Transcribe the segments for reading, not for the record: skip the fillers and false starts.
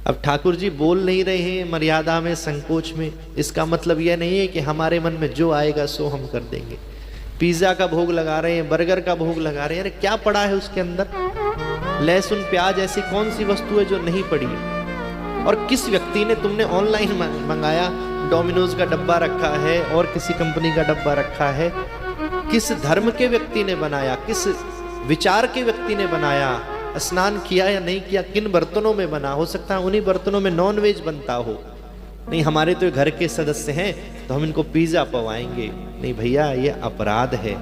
अब ठाकुर जी बोल नहीं रहे हैं मर्यादा में, संकोच में, इसका मतलब यह नहीं है कि हमारे मन में जो आएगा सो हम कर देंगे। पिज्जा का भोग लगा रहे हैं, बर्गर का भोग लगा रहे हैं, अरे क्या पड़ा है उसके अंदर? लहसुन प्याज ऐसी कौन सी वस्तु है जो नहीं पड़ी है? और किस व्यक्ति ने, तुमने ऑनलाइन मंगाया, डोमिनोज का डब्बा रखा है और किसी कंपनी का डब्बा रखा है, किस धर्म के व्यक्ति ने बनाया, किस विचार के व्यक्ति ने बनाया, स्नान किया या नहीं किया, किन बर्तनों में बना, हो सकता है उन्हीं बर्तनों में नॉन वेज बनता हो। नहीं हमारे तो घर के सदस्य हैं तो हम इनको पिज्जा पवाएंगे, नहीं भैया ये अपराध है।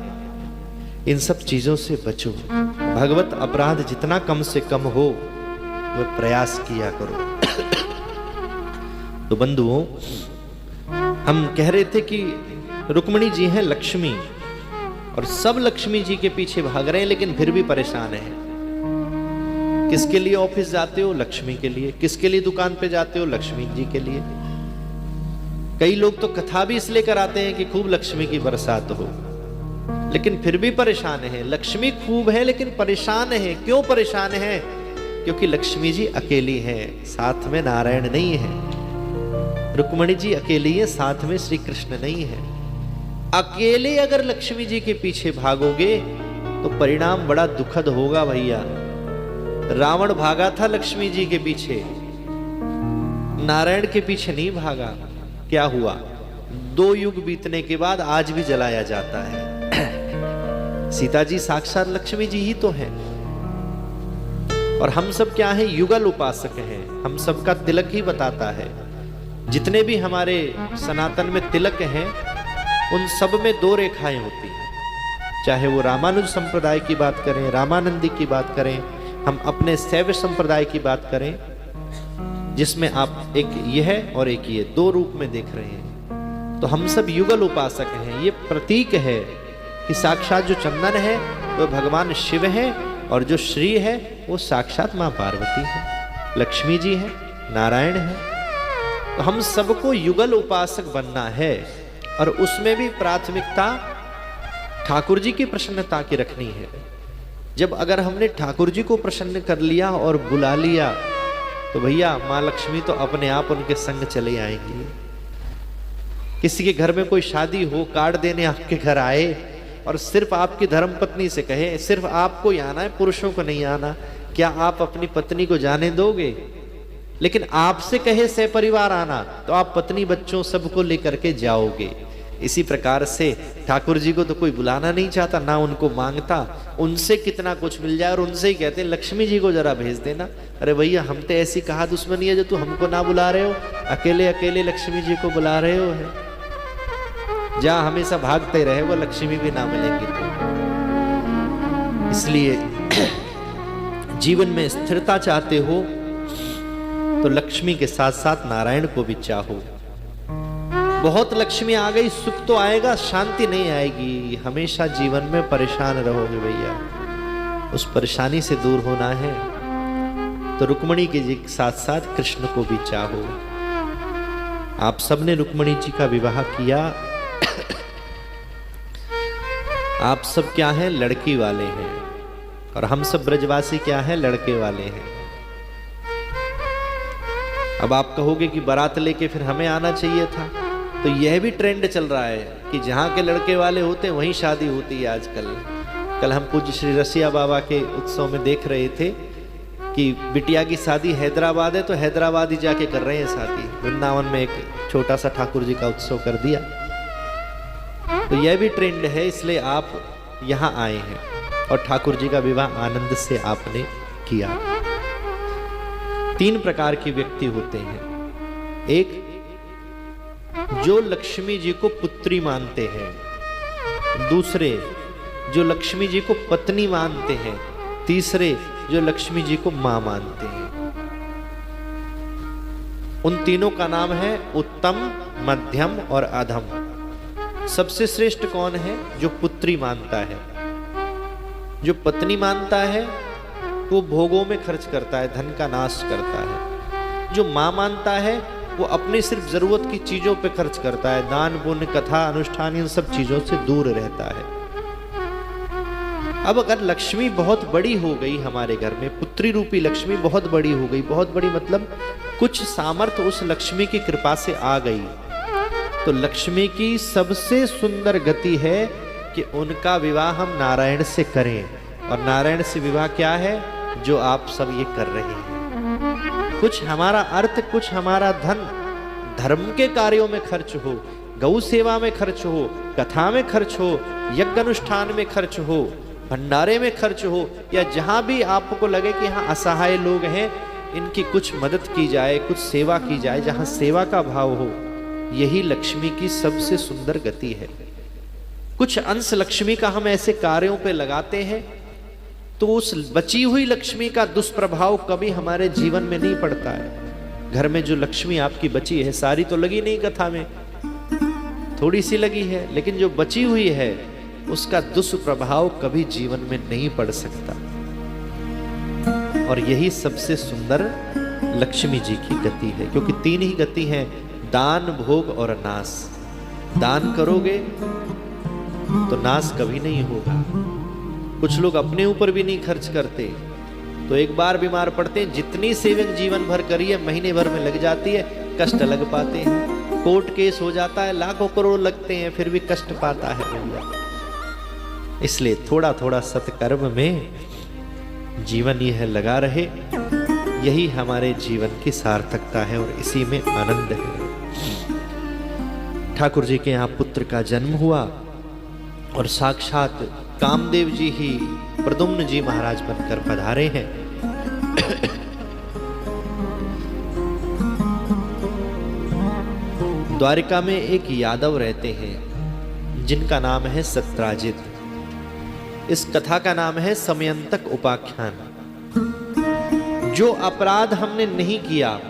इन सब चीजों से बचो। भगवत अपराध जितना कम से कम हो वह प्रयास किया करो। तो बंधुओं, हम कह रहे थे कि रुक्मिणी जी हैं लक्ष्मी, और सब लक्ष्मी जी के पीछे भाग रहे हैं, लेकिन फिर भी परेशान हैं। किसके लिए ऑफिस जाते हो? लक्ष्मी के लिए। किसके लिए दुकान पे जाते हो? लक्ष्मी जी के लिए। कई लोग तो कथा भी इसलिए कराते हैं कि खूब लक्ष्मी की बरसात हो, लेकिन फिर भी परेशान है। लक्ष्मी खूब है लेकिन परेशान है। क्यों परेशान है? क्योंकि लक्ष्मी जी अकेली हैं, साथ में नारायण नहीं है। रुक्मिणी जी अकेली है, साथ में श्री कृष्ण नहीं है। अकेले अगर लक्ष्मी जी के पीछे भागोगे तो परिणाम बड़ा दुखद होगा भैया। रावण भागा था लक्ष्मी जी के पीछे, नारायण के पीछे नहीं भागा। क्या हुआ? 2 युग बीतने के बाद आज भी जलाया जाता है। सीता जी साक्षात लक्ष्मी जी ही तो हैं। और हम सब क्या हैं? युगल उपासक हैं। हम सबका तिलक ही बताता है। जितने भी हमारे सनातन में तिलक हैं उन सब में 2 रेखाएं होती हैं। चाहे वो रामानुज संप्रदाय की बात करें, रामानंदी की बात करें, हम अपने शैव संप्रदाय की बात करें, जिसमें आप एक यह और एक ये 2 रूप में देख रहे हैं। तो हम सब युगल उपासक हैं। ये प्रतीक है कि साक्षात जो चंदन है वो भगवान शिव है, और जो श्री है वो साक्षात मां पार्वती है, लक्ष्मी जी है, नारायण है। तो हम सबको युगल उपासक बनना है, और उसमें भी प्राथमिकता ठाकुर जी की प्रसन्नता की रखनी है। जब अगर हमने ठाकुर जी को प्रसन्न कर लिया और बुला लिया तो भैया माँ लक्ष्मी तो अपने आप उनके संग चले आएंगी। किसी के घर में कोई शादी हो, कार्ड देने आपके घर आए और सिर्फ आपकी धर्मपत्नी से कहे सिर्फ आपको ही आना है, पुरुषों को नहीं आना, क्या आप अपनी पत्नी को जाने दोगे? लेकिन आपसे कहे सपरिवार आना तो आप पत्नी बच्चों सबको लेकर के जाओगे। इसी प्रकार से ठाकुर जी को तो कोई बुलाना नहीं चाहता, ना उनको मांगता, उनसे कितना कुछ मिल जाए, और उनसे ही कहते हैं लक्ष्मी जी को जरा भेज देना। अरे भैया हम तो ऐसी कहा दुश्मनी है जो तू हमको ना बुला रहे हो, अकेले अकेले लक्ष्मी जी को बुला रहे हो है। जहां हमेशा भागते रहे वो लक्ष्मी भी ना मिलेंगी। तो इसलिए जीवन में स्थिरता चाहते हो तो लक्ष्मी के साथ साथ नारायण को भी चाहो। बहुत लक्ष्मी आ गई, सुख तो आएगा, शांति नहीं आएगी। हमेशा जीवन में परेशान रहोगे भैया। उस परेशानी से दूर होना है तो रुक्मिणी के जी के साथ साथ कृष्ण को भी चाहो। आप सबने रुक्मिणी जी का विवाह किया। आप सब क्या हैं? लड़की वाले हैं, और हम सब ब्रजवासी क्या हैं? लड़के वाले हैं। अब आप कहोगे कि बारात लेके फिर हमें आना चाहिए था, तो यह भी ट्रेंड चल रहा है कि जहाँ के लड़के वाले होते हैं वहीं शादी होती है आजकल। कल हम पूज्य श्री रसिया बाबा के उत्सव में देख रहे थे कि बिटिया की शादी हैदराबाद है तो हैदराबाद ही जाके कर रहे हैं शादी। वृंदावन में एक छोटा सा ठाकुर जी का उत्सव कर दिया। तो यह भी ट्रेंड है, इसलिए आप यहाँ आए हैं और ठाकुर जी का विवाह आनंद से आपने किया। 3 प्रकार के व्यक्ति होते हैं। एक, जो लक्ष्मी जी को पुत्री मानते हैं। दूसरे, जो लक्ष्मी जी को पत्नी मानते हैं। तीसरे, जो लक्ष्मी जी को मां मानते हैं। उन तीनों का नाम है उत्तम, मध्यम और अधम। सबसे श्रेष्ठ कौन है? जो पुत्री मानता है। जो पत्नी मानता है वो भोगों में खर्च करता है, धन का नाश करता है। जो मां मानता है वो अपनी सिर्फ जरूरत की चीजों पे खर्च करता है, दान पुण्य कथा अनुष्ठान इन सब चीजों से दूर रहता है। अब अगर लक्ष्मी बहुत बड़ी हो गई हमारे घर में, पुत्री रूपी लक्ष्मी बहुत बड़ी हो गई, बहुत बड़ी मतलब कुछ सामर्थ्य उस लक्ष्मी की कृपा से आ गई, तो लक्ष्मी की सबसे सुंदर गति है कि उनका विवाह हम नारायण से करें। और नारायण से विवाह क्या है? जो आप सब ये कर रहे हैं। कुछ हमारा अर्थ, कुछ हमारा धन धर्म के कार्यों में खर्च हो, गौ सेवा में खर्च हो, कथा में खर्च हो, यज्ञ अनुष्ठान में खर्च हो, भंडारे में खर्च हो, या जहां भी आपको लगे कि यहाँ असहाय लोग हैं, इनकी कुछ मदद की जाए, कुछ सेवा की जाए, जहां सेवा का भाव हो, यही लक्ष्मी की सबसे सुंदर गति है। कुछ अंश लक्ष्मी का हम ऐसे कार्यों पे लगाते हैं तो उस बची हुई लक्ष्मी का दुष्प्रभाव कभी हमारे जीवन में नहीं पड़ता है। घर में जो लक्ष्मी आपकी बची है, सारी तो लगी नहीं कथा में, थोड़ी सी लगी है, लेकिन जो बची हुई है उसका दुष्प्रभाव कभी जीवन में नहीं पड़ सकता। और यही सबसे सुंदर लक्ष्मी जी की गति है, क्योंकि तीन ही गति है, दान, भोग और नाश। दान करोगे तो नाश कभी नहीं होगा। कुछ लोग अपने ऊपर भी नहीं खर्च करते, तो एक बार बीमार पड़ते हैं, जितनी सेविंग जीवन भर करिए महीने भर में लग जाती है, कष्ट लग पाते हैं। कोर्ट केस हो जाता है, लाखों करोड़ लगते हैं, फिर भी कष्ट पाता है। इसलिए थोड़ा थोड़ा सत्कर्म में जीवन यह लगा रहे, यही हमारे जीवन की सार्थकता है और इसी में आनंद है। ठाकुर जी के यहाँ पुत्र का जन्म हुआ और साक्षात कामदेव जी ही प्रद्युम्न जी महाराज बनकर पधारे हैं। द्वारिका में एक यादव रहते हैं जिनका नाम है सत्राजित। इस कथा का नाम है समयंतक उपाख्यान। जो अपराध हमने नहीं किया,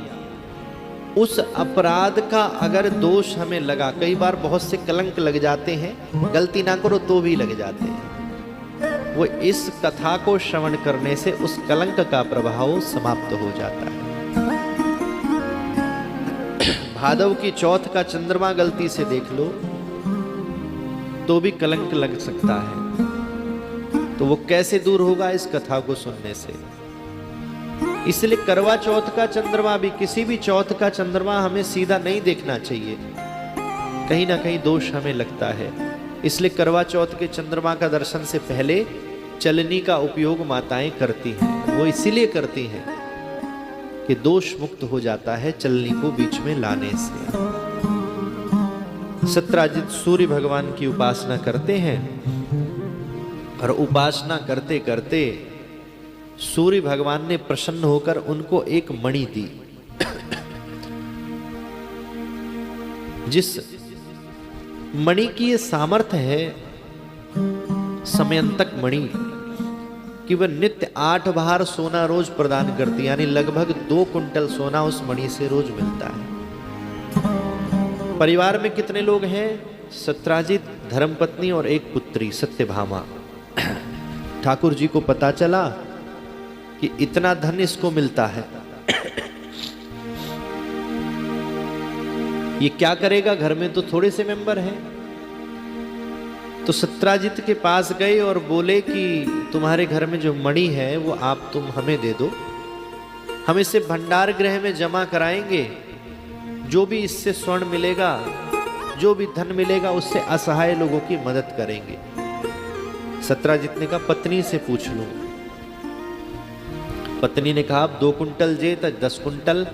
उस अपराध का अगर दोष हमें लगा, कई बार बहुत से कलंक लग जाते हैं, गलती ना करो तो भी लग जाते हैं, वो इस कथा को श्रवण करने से उस कलंक का प्रभाव समाप्त हो जाता है। भादव की चौथ का चंद्रमा गलती से देख लो तो भी कलंक लग सकता है, तो वो कैसे दूर होगा इस कथा को सुनने से। इसलिए करवा चौथ का चंद्रमा भी, किसी भी चौथ का चंद्रमा हमें सीधा नहीं देखना चाहिए, कहीं ना कहीं दोष हमें लगता है। इसलिए करवा चौथ के चंद्रमा का दर्शन से पहले चलनी का उपयोग माताएं करती हैं। वो इसीलिए करती हैं कि दोष मुक्त हो जाता है चलनी को बीच में लाने से। सत्राजित सूर्य भगवान की उपासना करते हैं और उपासना करते करते सूर्य भगवान ने प्रसन्न होकर उनको एक मणि दी। जिस मणि की ये सामर्थ्य है, समयंतक मणि, कि वह नित्य 8 भार सोना रोज प्रदान करती, यानी लगभग 2 कुंटल सोना उस मणि से रोज मिलता है। परिवार में कितने लोग हैं? सत्राजित, धर्मपत्नी और एक पुत्री सत्यभामा। ठाकुर जी को पता चला कि इतना धन इसको मिलता है, ये क्या करेगा, घर में तो थोड़े से मेंबर हैं। तो सत्राजित के पास गए और बोले कि तुम्हारे घर में जो मणि है वो तुम हमें दे दो, हम इसे भंडार गृह में जमा कराएंगे, जो भी इससे स्वर्ण मिलेगा, जो भी धन मिलेगा, उससे असहाय लोगों की मदद करेंगे। सत्राजित ने कहा पत्नी से पूछ लूं। पत्नी ने कहा 2 कुंटल जे तो 10 कुंटल।